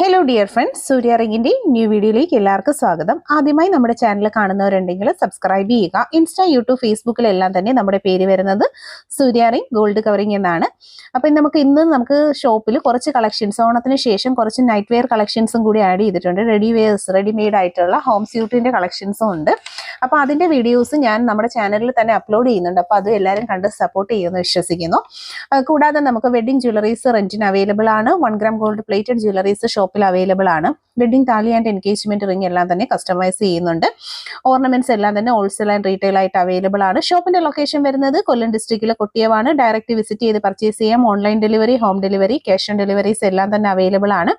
Hello dear friends, സൂര്യ റിങ്ങിന്റെ new വീഡിയോയിലേക്ക് എല്ലാവർക്കും സ്വാഗതം. ആദ്യമായി നമ്മുടെ ചാനൽ കാണുന്നവരുണ്ടെങ്കിൽ സബ്സ്ക്രൈബ് ചെയ്യുക. ഇൻസ്റ്റാ, യൂട്യൂബ്, ഫേസ്ബുക്കിലെല്ലാം തന്നെ നമ്മുടെ പേര് വരുന്നത് സൂര്യ റിംഗ് ഗോൾഡ് കവറിംഗ് എന്നാണ്. അപ്പം നമുക്ക് ഷോപ്പിൽ കുറച്ച് കളക്ഷൻസ്, ഓണത്തിന് ശേഷം കുറച്ച് നൈറ്റ് വെയർ കളക്ഷൻസും കൂടി ആഡ് ചെയ്തിട്ടുണ്ട്. റെഡിമെയ്ഡ് ആയിട്ടുള്ള ഹോം സ്യൂട്ടിന്റെ കളക്ഷൻസും ഉണ്ട്. അപ്പോൾ അതിന്റെ വീഡിയോസ് ഞാൻ നമ്മുടെ ചാനലിൽ തന്നെ അപ്ലോഡ് ചെയ്യുന്നുണ്ട്. അപ്പോൾ അത് എല്ലാവരും കണ്ട് സപ്പോർട്ട് ചെയ്യുമെന്ന് വിശ്വസിക്കുന്നു. കൂടാതെ നമുക്ക് വെഡിങ് ജ്വല്ലറീസ് റെന്റിന് അവൈലബിൾ ആണ്. 1 gram ഗോൾഡ് പ്ലേറ്റഡ് ജ്വല്ലറീസ് ഷോപ്പിൽ അവൈലബിൾ ആണ്. വെഡിങ് താലി ആൻഡ് എൻഗേജ്മെന്റ് റിംഗ് എല്ലാം തന്നെ കസ്റ്റമൈസ് ചെയ്യുന്നുണ്ട്. ഓർണമെന്റ്സ് എല്ലാം തന്നെ ഹോൾസെയിൽ ആൻഡ് റീറ്റെയിൽ ആയിട്ട് അവൈലബിൾ ആണ്. ഷോപ്പിന്റെ ലൊക്കേഷൻ വരുന്നത് കൊല്ലം ഡിസ്ട്രിക്റ്റിലെ കൊട്ടിയവാണ്. ഡയറക്റ്റ് വിസിറ്റ് ചെയ്ത് പർച്ചേസ് ചെയ്യാം. Online delivery, home delivery, cash on deliveries എല്ലാം തന്നെ അവൈലബിൾ ആണ്.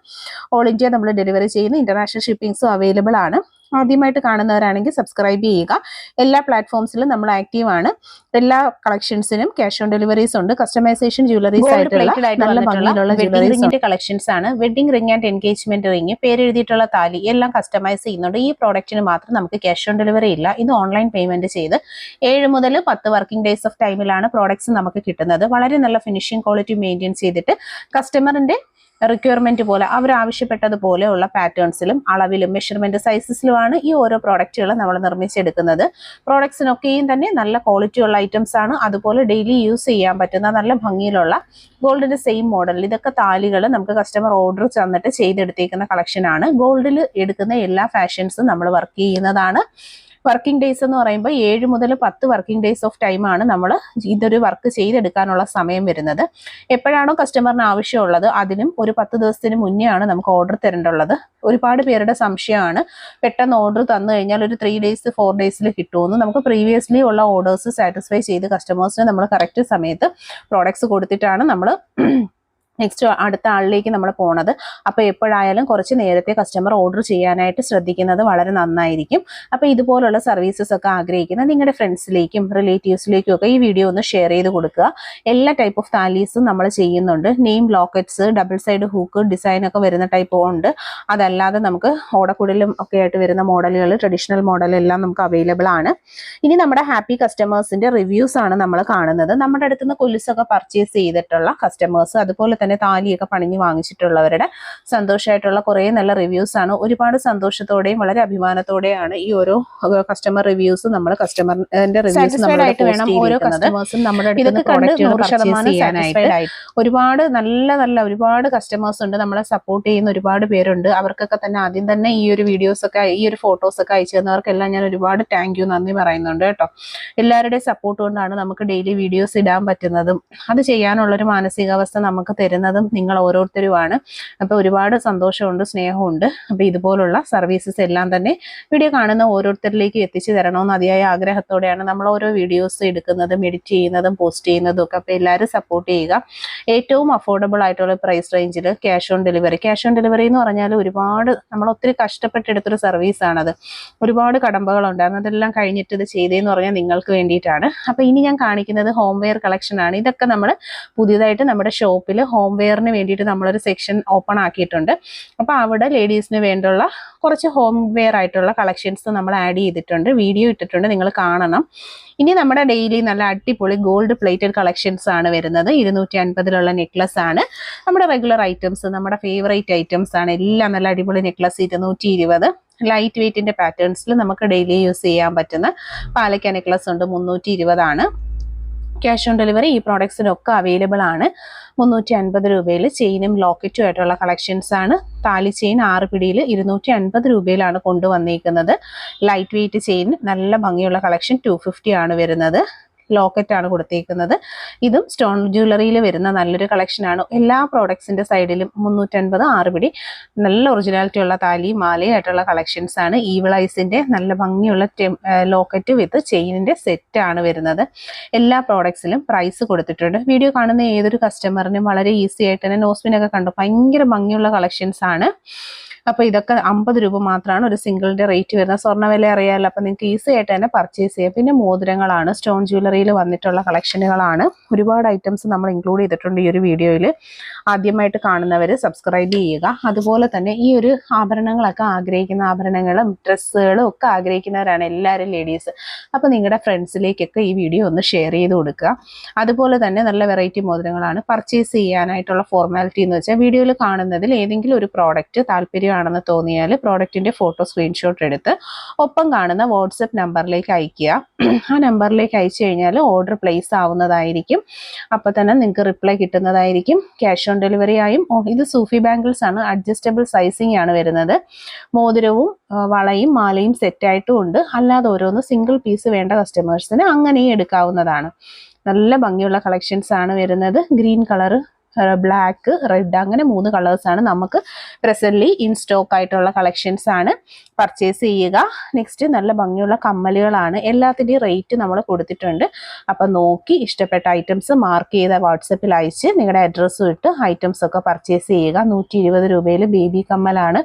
ഓൾ ഇന്ത്യ നമ്മൾ ഡെലിവറി ചെയ്യുന്ന ഇന്റർനാഷണൽ ഷിപ്പിംഗ്സും അവൈലബിൾ ആണ്. ആദ്യമായിട്ട് കാണുന്നവരാണെങ്കിൽ സബ്സ്ക്രൈബ് ചെയ്യുക. എല്ലാ പ്ലാറ്റ്ഫോംസിലും നമ്മൾ ആക്റ്റീവ് ആണ്. എല്ലാ കളക്ഷൻസിനും ക്യാഷ് ഓൺ ഡെലിവറീസ് ഉണ്ട്. കസ്റ്റമൈസേഷൻ ജ്വല്ലറീസ് ആയിട്ടുള്ള നല്ല ഭംഗിയിലുള്ള ജ്വല്ലറീസിന്റെ കളക്ഷൻസ് ആണ്. Wedding ring and engagement ring, പേരെഴുതിയിട്ടുള്ള താലി എല്ലാം കസ്റ്റമൈസ് ചെയ്യുന്നുണ്ട്. ഈ പ്രോഡക്റ്റിന് മാത്രം നമുക്ക് ക്യാഷ് ഓൺ ഡെലിവറി ഇല്ല. ഇത് ഓൺലൈൻ പേയ്മെന്റ് ചെയ്ത് 7 മുതൽ 10 വർക്കിംഗ് ഡേയ്സ് ഓഫ് ടൈമിലാണ് പ്രോഡക്ട്സ് നമുക്ക് കിട്ടുന്നത്. വളരെ നല്ല ഫിനിഷിംഗ് ക്വാളിറ്റി മെയിൻറ്റെയിൻ ചെയ്തിട്ട് കസ്റ്റമറിന്റെ റിക്വയർമെന്റ് പോലെ അവർ ആവശ്യപ്പെട്ടതുപോലെയുള്ള പാറ്റേൺസിലും അളവിലും മെഷർമെന്റ് സൈസസിലുമാണ് ഈ ഓരോ പ്രോഡക്റ്റുകൾ നമ്മൾ നിർമ്മിച്ചെടുക്കുന്നത്. പ്രോഡക്ട്സിനൊക്കെയും തന്നെ നല്ല ക്വാളിറ്റി ഉള്ള ഐറ്റംസ് ആണ്. അതുപോലെ ഡെയിലി യൂസ് ചെയ്യാൻ പറ്റുന്ന നല്ല ഭംഗിയിലുള്ള ഗോൾഡിന്റെ സെയിം മോഡൽ. ഇതൊക്കെ താലികൾ നമുക്ക് കസ്റ്റമർ ഓർഡർ തന്നിട്ട് ചെയ്തെടുത്തേക്കുന്ന കളക്ഷൻ ആണ്. ഗോൾഡിൽ എടുക്കുന്ന എല്ലാ ഫാഷൻസും നമ്മൾ വർക്ക് ചെയ്യുന്നതാണ്. വർക്കിംഗ് ഡേയ്സ് എന്ന് പറയുമ്പോൾ 7 മുതൽ 10 വർക്കിംഗ് ഡേയ്സ് ഓഫ് ടൈമാണ് നമ്മൾ ഇതൊരു വർക്ക് ചെയ്തെടുക്കാനുള്ള സമയം വരുന്നത്. എപ്പോഴാണോ കസ്റ്റമറിന് ആവശ്യമുള്ളത് അതിനും ഒരു 10 ദിവസത്തിന് മുന്നേ ആണ് നമുക്ക് ഓർഡർ തരേണ്ടുള്ളത്. ഒരുപാട് പേരുടെ സംശയമാണ് പെട്ടെന്ന് ഓർഡർ തന്നു കഴിഞ്ഞാൽ ഒരു 3 days 4 days കിട്ടുമെന്ന്. നമുക്ക് പ്രീവിയസ്ലി ഉള്ള ഓർഡേഴ്സ് സാറ്റിസ്ഫൈ ചെയ്ത് കസ്റ്റമേഴ്സിന് നമ്മൾ കറക്റ്റ് സമയത്ത് പ്രോഡക്ട്സ് കൊടുത്തിട്ടാണ് നമ്മൾ നെക്സ്റ്റ് അടുത്ത ആളിലേക്ക് നമ്മൾ പോണത്. അപ്പോൾ എപ്പോഴായാലും കുറച്ച് നേരത്തെ കസ്റ്റമർ ഓർഡർ ചെയ്യാനായിട്ട് ശ്രദ്ധിക്കുന്നത് വളരെ നന്നായിരിക്കും. അപ്പോൾ ഇതുപോലുള്ള സർവീസസ് ഒക്കെ ആഗ്രഹിക്കുന്ന നിങ്ങളുടെ ഫ്രണ്ട്സിലേക്കും റിലേറ്റീവ്സിലേക്കും ഒക്കെ ഈ വീഡിയോ ഒന്ന് ഷെയർ ചെയ്ത് കൊടുക്കുക. എല്ലാ ടൈപ്പ് ഓഫ് താലീസും നമ്മൾ ചെയ്യുന്നുണ്ട്. Name lockets, double side hook design ഒക്കെ വരുന്ന ടൈപ്പ് ഉണ്ട്. അതല്ലാതെ നമുക്ക് ഓടക്കുടലും ഒക്കെ ആയിട്ട് വരുന്ന മോഡലുകൾ, ട്രഡീഷണൽ മോഡൽ എല്ലാം നമുക്ക് അവൈലബിൾ ആണ്. ഇനി നമ്മുടെ ഹാപ്പി കസ്റ്റമേഴ്സിന്റെ റിവ്യൂസ് ആണ് നമ്മൾ കാണുന്നത്. നമ്മുടെ അടുത്ത് നിന്ന് കൊലുസൊക്കെ പർച്ചേസ് ചെയ്തിട്ടുള്ള കസ്റ്റമേഴ്സ്, അതുപോലെ തന്നെ താലിയൊക്കെ പണിഞ്ഞ് വാങ്ങിച്ചിട്ടുള്ളവരുടെ സന്തോഷമായിട്ടുള്ള കുറേ നല്ല റിവ്യൂസ് ആണ്. ഒരുപാട് സന്തോഷത്തോടെയും വളരെ അഭിമാനത്തോടെയാണ് ഈ ഓരോ കസ്റ്റമർ റിവ്യൂസ് നമ്മൾ കസ്റ്റമറിന്റെ റിവ്യൂസ് ആയിട്ട് വേണം ഓരോ കസ്റ്റമേഴ്സും നമ്മുടെ അടുത്ത് പ്രോഡക്റ്റുകൾ പർച്ചേസ് ചെയ്യാനായിട്ട്. ഒരുപാട് ഒരുപാട് കസ്റ്റമേഴ്സ് ഉണ്ട്, നമ്മളെ സപ്പോർട്ട് ചെയ്യുന്ന ഒരുപാട് പേരുണ്ട്. അവർക്കൊക്കെ തന്നെ ആദ്യം തന്നെ ഈ ഒരു വീഡിയോസ് ഒക്കെ, ഈ ഒരു ഫോട്ടോസ് ഒക്കെ അയച്ചു തന്നവർക്കെല്ലാം ഞാൻ ഒരുപാട് താങ്ക് യു, നന്ദി പറയുന്നുണ്ട് കേട്ടോ. എല്ലാവരുടെയും സപ്പോർട്ട് കൊണ്ടാണ് നമുക്ക് ഡെയിലി വീഡിയോസ് ഇടാൻ പറ്റുന്നതും അത് ചെയ്യാനുള്ളൊരു മാനസികാവസ്ഥ നമുക്ക് തരുന്നതും നിങ്ങൾ ഓരോരുത്തരുമാണ്. അപ്പോൾ ഒരുപാട് സന്തോഷമുണ്ട്, സ്നേഹമുണ്ട്. അപ്പോൾ ഇതുപോലുള്ള സർവീസസ് എല്ലാം തന്നെ വീഡിയോ കാണുന്ന ഓരോരുത്തരിലേക്ക് എത്തിച്ചു തരണമെന്ന് അതിയായ ആഗ്രഹത്തോടെയാണ് നമ്മൾ ഓരോ വീഡിയോസ് എടുക്കുന്നതും എഡിറ്റ് ചെയ്യുന്നതും പോസ്റ്റ് ചെയ്യുന്നതും ഒക്കെ. അപ്പോൾ എല്ലാവരും സപ്പോർട്ട് ചെയ്യുക. ഏറ്റവും അഫോർഡബിൾ ആയിട്ടുള്ള പ്രൈസ് റേഞ്ചിൽ ക്യാഷ് ഓൺ ഡെലിവറി എന്ന് പറഞ്ഞാൽ ഒരുപാട് നമ്മൾ ഒത്തിരി കഷ്ടപ്പെട്ടെടുത്തൊരു സർവീസാണത്. ഒരുപാട് കടമ്പകളുണ്ടായിരുന്നു. അതെല്ലാം കഴിഞ്ഞിട്ട് ഇത് ചെയ്തതെന്ന് പറഞ്ഞാൽ നിങ്ങൾക്ക് വേണ്ടിയിട്ടാണ്. അപ്പോൾ ഇനി ഞാൻ കാണിക്കുന്നത് ഹോം വെയർ കളക്ഷൻ ആണ്. ഇതൊക്കെ നമ്മൾ പുതിയതായിട്ട് നമ്മുടെ ഷോപ്പിൽ ഹോം വെയറിന് വേണ്ടിയിട്ട് നമ്മളൊരു സെക്ഷൻ ഓപ്പൺ ആക്കിയിട്ടുണ്ട്. അപ്പോൾ അവിടെ ലേഡീസിന് വേണ്ടുള്ള കുറച്ച് ഹോം വെയർ ആയിട്ടുള്ള കളക്ഷൻസ് നമ്മൾ ആഡ് ചെയ്തിട്ടുണ്ട്. വീഡിയോ ഇട്ടിട്ടുണ്ട്, നിങ്ങൾ കാണണം. ഇനി നമ്മുടെ ഡെയിലി നല്ല അടിപൊളി ഗോൾഡ് പ്ലേറ്റഡ് കളക്ഷൻസ് ആണ് വരുന്നത്. 250 നെക്ലസ് ആണ്. നമ്മുടെ റെഗുലർ ഐറ്റംസ്, നമ്മുടെ ഫേവറേറ്റ് ഐറ്റംസ് ആണ്. എല്ലാം നല്ല അടിപൊളി നെക്ലസ് 220. ലൈറ്റ് വെയ്റ്റിന്റെ പാറ്റേൺസിൽ നമുക്ക് ഡെയിലി യൂസ് ചെയ്യാൻ പറ്റുന്ന പാലക്ക നെക്ലസ് ഉണ്ട്, 320 ആണ്. ക്യാഷ് ഓൺ ഡെലിവറി ഈ പ്രോഡക്ട്സിനൊക്കെ അവൈലബിൾ ആണ്. 350 രൂപയിൽ ചെയിനും ലോക്കറ്റും ആയിട്ടുള്ള കളക്ഷൻസ് ആണ്. താലി ചെയിൻ 6 പിടിയിൽ 250 രൂപയിലാണ് കൊണ്ടുവന്നിരിക്കുന്നത്. ലൈറ്റ് വെയിറ്റ് ചെയിൻ നല്ല ഭംഗിയുള്ള കളക്ഷൻ 250 ആണ് വരുന്നത്. ലോക്കറ്റ് ആണ് കൊടുത്തേക്കുന്നത്. ഇതും സ്റ്റോൺ ജ്വല്ലറിയിൽ വരുന്ന നല്ലൊരു കളക്ഷനാണ്. എല്ലാ പ്രോഡക്ട്സിന്റെ സൈഡിലും 350 6 പിടി നല്ല ഒറിജിനാലിറ്റി ഉള്ള താലി മാലയായിട്ടുള്ള കളക്ഷൻസ് ആണ്. ഈവിളൈസിന്റെ നല്ല ഭംഗിയുള്ള ലോക്കറ്റ് വിത്ത് ചെയിനിന്റെ സെറ്റ് ആണ് വരുന്നത്. എല്ലാ പ്രോഡക്ട്സിലും പ്രൈസ് കൊടുത്തിട്ടുണ്ട്. വീഡിയോ കാണുന്ന ഏതൊരു കസ്റ്റമറിനും വളരെ ഈസി ആയിട്ട് തന്നെ നോസ്പിനൊക്കെ കണ്ടു ഭയങ്കര ഭംഗിയുള്ള കളക്ഷൻസ് ആണ്. അപ്പോൾ ഇതൊക്കെ 50 രൂപ മാത്രമാണ് ഒരു സിംഗിളിൻ്റെ റേറ്റ് വരുന്നത്. സ്വർണ്ണ വില അറിയാമല്ലോ, അപ്പോൾ നിങ്ങൾക്ക് ഈസി ആയിട്ട് തന്നെ പർച്ചേസ് ചെയ്യാം. പിന്നെ മോതിരങ്ങളാണ്, സ്റ്റോൺ ജ്വല്ലറിയിൽ വന്നിട്ടുള്ള കളക്ഷനുകളാണ്. ഒരുപാട് ഐറ്റംസ് നമ്മൾ ഇൻക്ലൂഡ് ചെയ്തിട്ടുണ്ട് ഈ ഒരു വീഡിയോയിൽ. ആദ്യമായിട്ട് കാണുന്നവർ സബ്സ്ക്രൈബ് ചെയ്യുക. അതുപോലെ തന്നെ ഈ ഒരു ആഭരണങ്ങളൊക്കെ ആഗ്രഹിക്കുന്ന, ആഭരണങ്ങളും ഡ്രസ്സുകളും ഒക്കെ ആഗ്രഹിക്കുന്നവരാണ് എല്ലാവരും ലേഡീസ്. അപ്പോൾ നിങ്ങളുടെ ഫ്രണ്ട്സിലേക്കൊക്കെ ഈ വീഡിയോ ഒന്ന് ഷെയർ ചെയ്ത് കൊടുക്കുക. അതുപോലെ തന്നെ നല്ല വെറൈറ്റി മോതിരങ്ങളാണ്. പർച്ചേസ് ചെയ്യാനായിട്ടുള്ള ഫോർമാലിറ്റി എന്ന് വെച്ചാൽ വീഡിയോയിൽ കാണുന്നതിൽ ഏതെങ്കിലും ഒരു പ്രോഡക്റ്റ് താല്പര്യമാണെന്ന് തോന്നിയാൽ പ്രോഡക്റ്റിൻ്റെ ഫോട്ടോ സ്ക്രീൻഷോട്ട് എടുത്ത് ഒപ്പം കാണുന്ന വാട്സപ്പ് നമ്പറിലേക്ക് അയയ്ക്കുക. ആ നമ്പറിലേക്ക് അയച്ചു കഴിഞ്ഞാൽ ഓർഡർ പ്ലേസ് ആവുന്നതായിരിക്കും. അപ്പോൾ തന്നെ നിങ്ങൾക്ക് റിപ്ലൈ കിട്ടുന്നതായിരിക്കും. ക്യാഷ് ഓൺ ഡെലിവറി ആയും. ഇത് സൂഫി ബാംഗിൾസ് ആണ്, അഡ്ജസ്റ്റബിൾ സൈസിങ് ആണ് വരുന്നത്. മോതിരവും വളയും മാലയും സെറ്റായിട്ടും ഉണ്ട്. അല്ലാതെ ഓരോന്ന് സിംഗിൾ പീസ് വേണ്ട കസ്റ്റമേഴ്സിന് അങ്ങനെയും എടുക്കാവുന്നതാണ്. നല്ല ഭംഗിയുള്ള കളക്ഷൻസ് ആണ് വരുന്നത്. ഗ്രീൻ കളർ, ബ്ലാക്ക്, റെഡ്, അങ്ങനെ 3 കളേഴ്സാണ് നമുക്ക് പ്രസന്റ്ലി ഇൻ സ്റ്റോക്ക് ആയിട്ടുള്ള കളക്ഷൻസ് ആണ്. പർച്ചേസ് ചെയ്യുക. നെക്സ്റ്റ് നല്ല ഭംഗിയുള്ള കമ്മലുകളാണ്. എല്ലാത്തിൻ്റെയും റേറ്റ് നമ്മൾ കൊടുത്തിട്ടുണ്ട്. അപ്പം നോക്കി ഇഷ്ടപ്പെട്ട ഐറ്റംസ് മാർക്ക് ചെയ്ത വാട്സപ്പിൽ അയച്ച് നിങ്ങളുടെ അഡ്രസ്സും ഇട്ട് ഐറ്റംസ് ഒക്കെ പർച്ചേസ് ചെയ്യുക. 120 രൂപയിൽ ബേബി കമ്മലാണ്.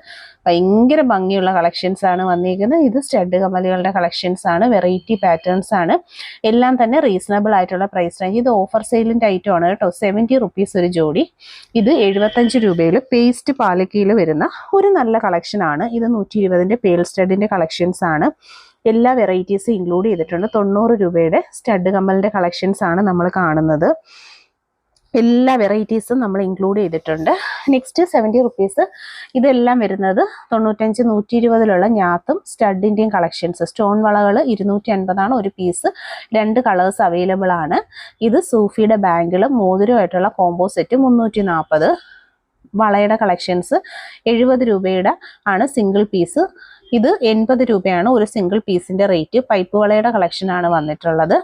ഭയങ്കര ഭംഗിയുള്ള കളക്ഷൻസ് ആണ് വന്നിരിക്കുന്നത്. ഇത് സ്റ്റഡ് കമ്മലുകളുടെ കളക്ഷൻസ് ആണ്. വെറൈറ്റി പാറ്റേൺസ് ആണ്. എല്ലാം തന്നെ റീസണബിൾ ആയിട്ടുള്ള പ്രൈസ് റേഞ്ച്. ഇത് ഓഫർ സെയിലിൻ്റെ ഐറ്റം ആണ് കേട്ടോ. 70 റുപ്പീസ് ഒരു ജോഡി. ഇത് 75 രൂപയിൽ പേസ്റ്റ് പാലക്കയിൽ വരുന്ന ഒരു നല്ല കളക്ഷൻ ആണ്. ഇത് 120ൻ്റെ പേൾ സ്റ്റഡിൻ്റെ കളക്ഷൻസ് ആണ്. എല്ലാ വെറൈറ്റീസും ഇൻക്ലൂഡ് ചെയ്തിട്ടുണ്ട്. 90 രൂപയുടെ സ്റ്റഡ് കമ്മലിൻ്റെ കളക്ഷൻസ് ആണ് നമ്മൾ കാണുന്നത്. എല്ലാ വെറൈറ്റീസും നമ്മൾ ഇൻക്ലൂഡ് ചെയ്തിട്ടുണ്ട്. Next 70 rupees. ഇതെല്ലാം വരുന്നത് 95, 120 ഞാത്തും സ്റ്റഡിൻ്റെയും കളക്ഷൻസ്. സ്റ്റോൺ വളകൾ 250 ഒരു പീസ്. 2 കളേഴ്സ് അവൈലബിൾ ആണ്. ഇത് സൂഫിയുടെ ബാങ്കിളും മോതിരമായിട്ടുള്ള കോംബോ സെറ്റ് 340. വളയുടെ കളക്ഷൻസ് 70 രൂപയുടെ ആണ് സിംഗിൾ പീസ്. ഇത് 80 രൂപയാണ് ഒരു സിംഗിൾ പീസിൻ്റെ റേറ്റ്. പൈപ്പ് വളയുടെ കളക്ഷനാണ് വന്നിട്ടുള്ളത്.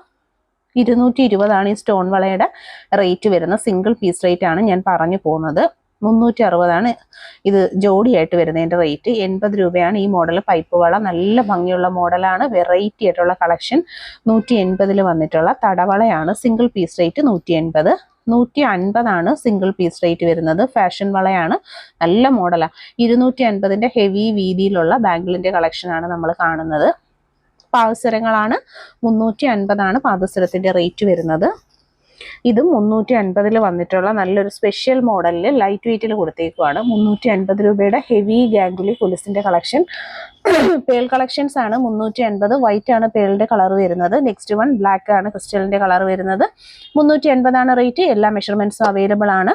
220 ഈ സ്റ്റോൺ വളയുടെ റേറ്റ് വരുന്ന സിംഗിൾ പീസ് റേറ്റ് ആണ് ഞാൻ പറഞ്ഞു പോകുന്നത്. 360 ഇത് ജോഡിയായിട്ട് വരുന്നതിൻ്റെ റേറ്റ്. 80 രൂപയാണ് ഈ മോഡൽ പൈപ്പ് വള. നല്ല ഭംഗിയുള്ള മോഡലാണ്. വെറൈറ്റി ആയിട്ടുള്ള കളക്ഷൻ. 180 വന്നിട്ടുള്ള തടവളയാണ്. Single piece rate 180. 150 single piece rate വരുന്നത്. ഫാഷൻ വളയാണ്. നല്ല മോഡലാണ്. 250ൻ്റെ ഹെവി വീതിയിലുള്ള ബാംഗിളിൻ്റെ കളക്ഷനാണ് നമ്മൾ കാണുന്നത്. പാദസരങ്ങളാണ്. 350 പാദസരത്തിൻ്റെ റേറ്റ് വരുന്നത്. ഇതും 350 വന്നിട്ടുള്ള നല്ലൊരു സ്പെഷ്യൽ മോഡലിൽ ലൈറ്റ് വെയിറ്റിൽ കൊടുത്തേക്കുവാണ്. 350 രൂപയുടെ ഹെവി ഗാംഗുലി കൊലുസിൻ്റെ കളക്ഷൻ. പേൾ കളക്ഷൻസ് ആണ്. 350. വൈറ്റ് ആണ് പേളിൻ്റെ കളർ വരുന്നത്. നെക്സ്റ്റ് വൺ ബ്ലാക്ക് ആണ് ക്രിസ്റ്റലിൻ്റെ കളർ വരുന്നത്. 350 റേറ്റ്. എല്ലാ മെഷർമെൻറ്റ്സും അവൈലബിൾ ആണ്.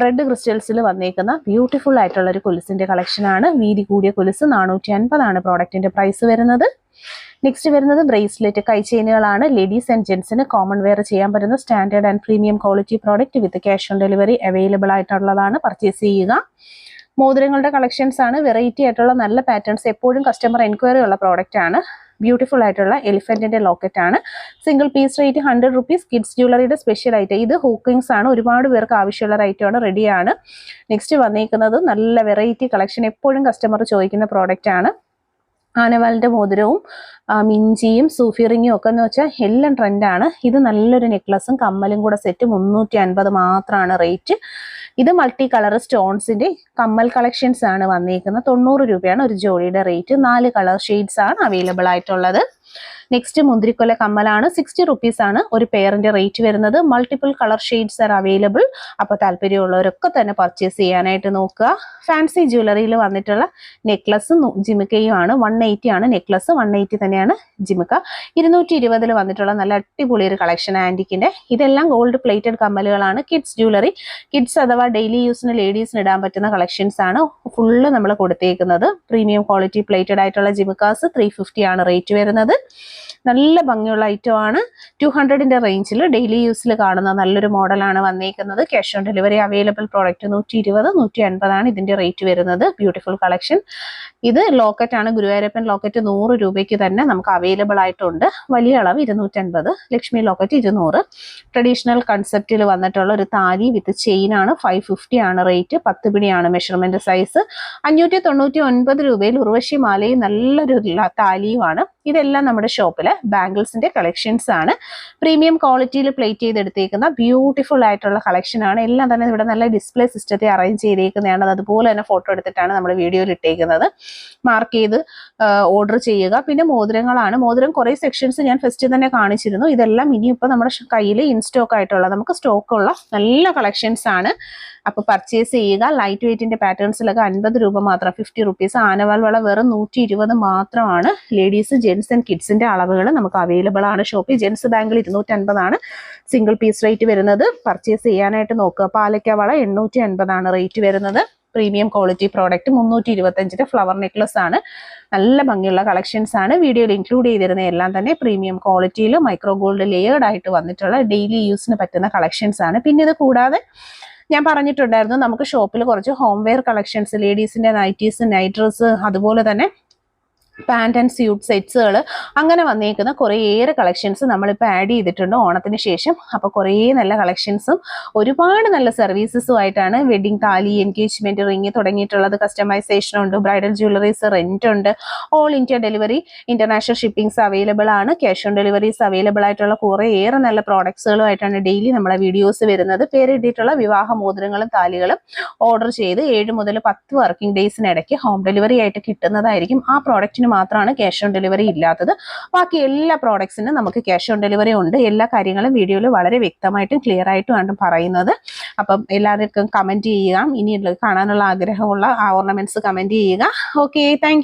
റെഡ് ക്രിസ്റ്റൽസിൽ വന്നേക്കുന്ന ബ്യൂട്ടിഫുൾ ആയിട്ടുള്ള ഒരു കൊലുസിൻ്റെ കളക്ഷനാണ്. വീതി കൂടിയ കൊലുസ് 450 പ്രോഡക്റ്റിൻ്റെ പ്രൈസ് വരുന്നത്. നെക്സ്റ്റ് വരുന്നത് ബ്രേസ്ലെറ്റ്, കൈ ചെയിനുകളാണ്. ലേഡീസ് ആൻഡ് ജെൻസിന് കോമൺ വെയർ ചെയ്യാൻ പറ്റുന്ന standard and premium quality product with cash on delivery available ആയിട്ടുള്ളതാണ്. പർച്ചേസ് ചെയ്യുക. മോതിരങ്ങളുടെ കളക്ഷൻസ് ആണ്. വെറൈറ്റി ആയിട്ടുള്ള നല്ല പാറ്റേൺസ്. എപ്പോഴും കസ്റ്റമർ എൻക്വയറി ഉള്ള പ്രോഡക്റ്റ് ആണ്. ബ്യൂട്ടിഫുൾ ആയിട്ടുള്ള എലിഫന്റിന്റെ ലോക്കറ്റ് ആണ്. Single piece rate 100 rupees. Kids ജ്വല്ലറിയുടെ സ്പെഷ്യൽ ഐറ്റം. ഇത് ഹൂക്കിങ്സ് ആണ്. ഒരുപാട് പേർക്ക് ആവശ്യമുള്ള ഐറ്റമാണ്. റെഡിയാണ്. നെക്സ്റ്റ് വന്നിരിക്കുന്നത് നല്ല വെറൈറ്റി കളക്ഷൻ. എപ്പോഴും കസ്റ്റമർ ചോദിക്കുന്ന പ്രോഡക്റ്റ് ആണ്. ആനവാലിൻ്റെ മോതിരവും മിഞ്ചിയും സൂഫി റിങ്ങും ഒക്കെ എന്ന് വെച്ചാൽ എല്ലാം ട്രെൻഡാണ്. ഇത് നല്ലൊരു നെക്ലസും കമ്മലും കൂടെ സെറ്റ് 350 മാത്രമാണ് റേറ്റ്. ഇത് മൾട്ടി കളർ സ്റ്റോൺസിൻ്റെ കമ്മൽ കളക്ഷൻസ് ആണ് വന്നിരിക്കുന്നത്. 90 രൂപയാണ് ഒരു ജോഡിയുടെ റേറ്റ്. 4 കളർ ഷെയ്ഡ്സ് ആണ് അവൈലബിൾ ആയിട്ടുള്ളത്. നെക്സ്റ്റ് മുന്തിരിക്കൊല കമ്മലാണ്. 60 റുപ്പീസ് ആണ് ഒരു പെയറിന്റെ റേറ്റ് വരുന്നത്. Multiple colour shades are available. അപ്പോൾ താല്പര്യമുള്ളവരൊക്കെ തന്നെ പർച്ചേസ് ചെയ്യാനായിട്ട് നോക്കുക. ഫാൻസി ജ്വല്ലറിയിൽ വന്നിട്ടുള്ള നെക്ലസും ജിമിക്കയും ആണ്. 180 ആണ് നെക്ലസ്, 180 തന്നെയാണ് ജിമിക്ക. 220 വന്നിട്ടുള്ള നല്ല അടിപൊളി ഒരു കളക്ഷൻ ആന്റിക്കിന്റെ. ഇതെല്ലാം ഗോൾഡ് പ്ലേറ്റഡ് കമ്മലുകളാണ്. കിഡ്സ് ജ്വല്ലറി, കിഡ്സ് അഥവാ ഡെയിലി യൂസിന് ലേഡീസിന് ഇടാൻ പറ്റുന്ന കളക്ഷൻസ് ആണ് ഫുള്ള് നമ്മൾ കൊടുത്തേക്കുന്നത്. പ്രീമിയം ക്വാളിറ്റി പ്ലേറ്റഡ് ആയിട്ടുള്ള ജിമിക്കാസ് 350 ആണ് റേറ്റ് വരുന്നത്. നല്ല ഭംഗിയുള്ള ഐറ്റം ആണ്. 200ന്റെ റേഞ്ചിൽ ഡെയിലി യൂസിൽ കാണുന്ന നല്ലൊരു മോഡലാണ് വന്നേക്കുന്നത്. Cash on delivery available. Product 120, 150 ആണ് ഇതിന്റെ റേറ്റ് വരുന്നത്. Beautiful collection. ഇത് ലോക്കറ്റ് ആണ്. ഗുരുവായൂരപ്പൻ ലോക്കറ്റ് 100 രൂപയ്ക്ക് തന്നെ നമുക്ക് അവൈലബിൾ ആയിട്ടുണ്ട്. വലിയ അളവ് 250. ലക്ഷ്മി ലോക്കറ്റ് 200. ട്രഡീഷണൽ കൺസെപ്റ്റിൽ വന്നിട്ടുള്ള ഒരു താലി വിത്ത് ചെയിൻ ആണ്. 550 ആണ് റേറ്റ്. 10 പിടിയാണ് measurement size. 599 രൂപയിൽ ഉർവശി മാലയും നല്ലൊരു താലിയുമാണ്. ഇതെല്ലാം നമ്മുടെ ഷോപ്പിലെ ബാംഗിൾസിന്റെ കളക്ഷൻസ് ആണ്. പ്രീമിയം ക്വാളിറ്റിയിൽ പ്ലേറ്റ് ചെയ്തെടുത്തേക്കുന്ന ബ്യൂട്ടിഫുൾ ആയിട്ടുള്ള കളക്ഷൻ ആണ്. എല്ലാം തന്നെ ഇവിടെ നല്ല ഡിസ്പ്ലേ സിസ്റ്റത്തെ അറേഞ്ച് ചെയ്തേക്കുന്നതാണ്. അത് അതുപോലെ തന്നെ ഫോട്ടോ എടുത്തിട്ടാണ് നമ്മൾ വീഡിയോയിൽ ഇട്ടേക്കുന്നത്. മാർക്ക് ചെയ്ത് ഓർഡർ ചെയ്യുക. പിന്നെ മോതിരങ്ങളാണ്. മോതിരം കുറേ സെക്ഷൻസ് ഞാൻ ഫസ്റ്റ് തന്നെ കാണിച്ചിരുന്നു. ഇതെല്ലാം ഇനിയിപ്പോൾ നമ്മുടെ കയ്യിൽ ഇൻസ്റ്റോക്ക് ആയിട്ടുള്ള നമുക്ക് സ്റ്റോക്കുള്ള നല്ല കളക്ഷൻസ് ആണ്. അപ്പോൾ പർച്ചേസ് ചെയ്യുക. ലൈറ്റ് വെയ്റ്റിന്റെ പാറ്റേൺസിലൊക്കെ 50 രൂപ മാത്രം, 50 റുപ്പീസ്. ആനവാൽ വള വെറും 120 മാത്രമാണ്. ലേഡീസ്, ജെൻസ് ആൻഡ് കിഡ്സിന്റെ അളവുകൾ നമുക്ക് അവൈലബിൾ ആണ് ഷോപ്പിൽ. ജെൻസ് ബാംഗിൾ 250 ആണ് സിംഗിൾ പീസ് റേറ്റ് വരുന്നത്. പർച്ചേസ് ചെയ്യാനായിട്ട് നോക്കുക. പാലക്ക വള 850 ആണ് റേറ്റ് വരുന്നത്. Premium quality product 325 flower necklace ആണ്. നല്ല ഭംഗിയുള്ള കളക്ഷൻസ് ആണ്. വീഡിയോയിൽ ഇൻക്ലൂഡ് ചെയ്തിരുന്ന എല്ലാം തന്നെ പ്രീമിയം ക്വാളിറ്റിയിൽ മൈക്രോ ഗോൾഡ് ലെയേർഡ് ആയിട്ട് വന്നിട്ടുള്ള ഡെയിലി യൂസിന് പറ്റുന്ന കളക്ഷൻസ് ആണ്. പിന്നെ ഇത് കൂടാതെ ഞാൻ പറഞ്ഞിട്ടുണ്ടായിരുന്നു നമുക്ക് ഷോപ്പിൽ കുറച്ച് ഹോം വെയർ കളക്ഷൻസ്, ലേഡീസിന്റെ നൈറ്റീസ്, നൈറ്റ് ഡ്രസ്സ്, അതുപോലെ തന്നെ പാൻറ് ആൻഡ് സ്യൂട്ട് സെറ്റ്സുകൾ, അങ്ങനെ വന്നേക്കുന്ന കുറേയേറെ കളക്ഷൻസ് നമ്മളിപ്പോൾ ആഡ് ചെയ്തിട്ടുണ്ട് ഓണത്തിന് ശേഷം. അപ്പോൾ കുറേ നല്ല കളക്ഷൻസും ഒരുപാട് നല്ല സർവീസസും ആയിട്ടാണ്. വെഡിങ് താലി, എൻഗേജ്മെന്റ് റിങ് തുടങ്ങിയിട്ടുള്ളത്. കസ്റ്റമൈസേഷൻ ഉണ്ട്, ബ്രൈഡൽ ജ്വല്ലറീസ്, റെന്റ് ഉണ്ട്. All India delivery, international shippings available ആണ്. ക്യാഷ് ഓൺ ഡെലിവറീസ് അവൈലബിൾ ആയിട്ടുള്ള കുറേയേറെ നല്ല പ്രോഡക്ട്സുകളുമായിട്ടാണ് ഡെയിലി നമ്മളെ വീഡിയോസ് വരുന്നത്. പേരെഴുതിയിട്ടുള്ള വിവാഹ മോതിരങ്ങളും താലികളും ഓർഡർ ചെയ്ത് 7 മുതൽ 10 വർക്കിംഗ് ഡേയ്സിനിടയ്ക്ക് ഹോം ഡെലിവറി ആയിട്ട് കിട്ടുന്നതായിരിക്കും. ആ പ്രോഡക്റ്റിന് മാത്രമാണ് ക്യാഷ് ഓൺ ഡെലിവറി ഇല്ലാത്തത്. ബാക്കി എല്ലാ പ്രോഡക്ട്സിനും നമുക്ക് ക്യാഷ് ഓൺ ഡെലിവറി ഉണ്ട്. എല്ലാ കാര്യങ്ങളും വീഡിയോയിൽ വളരെ വ്യക്തമായിട്ടും ക്ലിയർ ആയിട്ടുമാണ് പറയുന്നത്. അപ്പം എല്ലാവർക്കും കമന്റ് ചെയ്യുക. ഇനി കാണാനുള്ള ആഗ്രഹമുള്ള ഓർണമെന്റ്സ് കമന്റ് ചെയ്യുക. Okay, thank you.